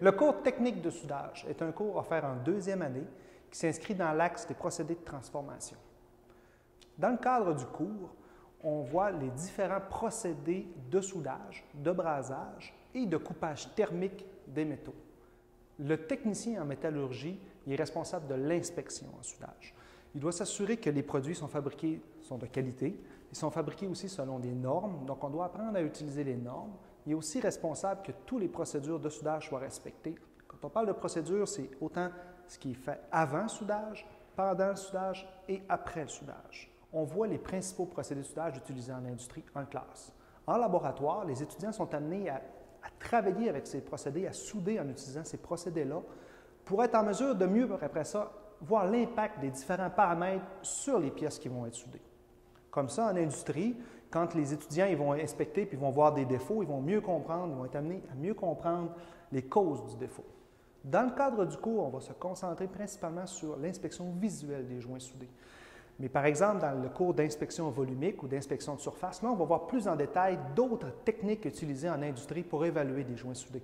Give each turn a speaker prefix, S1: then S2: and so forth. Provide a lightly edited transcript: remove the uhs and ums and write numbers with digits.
S1: Le cours technique de soudage est un cours offert en deuxième année qui s'inscrit dans l'axe des procédés de transformation. Dans le cadre du cours, on voit les différents procédés de soudage, de brasage et de coupage thermique des métaux. Le technicien en métallurgie est responsable de l'inspection en soudage. Il doit s'assurer que les produits sont de qualité, ils sont fabriqués aussi selon des normes, donc on doit apprendre à utiliser les normes. Il est aussi responsable que toutes les procédures de soudage soient respectées. Quand on parle de procédure, c'est autant ce qui est fait avant le soudage, pendant le soudage et après le soudage. On voit les principaux procédés de soudage utilisés en industrie en classe. En laboratoire, les étudiants sont amenés à travailler avec ces procédés, à souder en utilisant ces procédés-là pour être en mesure de mieux, après ça, voir l'impact des différents paramètres sur les pièces qui vont être soudées. Comme ça, en industrie, quand les étudiants ils vont inspecter puis ils vont voir des défauts, ils vont mieux comprendre, ils vont être amenés à mieux comprendre les causes du défaut. Dans le cadre du cours, on va se concentrer principalement sur l'inspection visuelle des joints soudés. Mais par exemple, dans le cours d'inspection volumique ou d'inspection de surface, là, on va voir plus en détail d'autres techniques utilisées en industrie pour évaluer des joints soudés.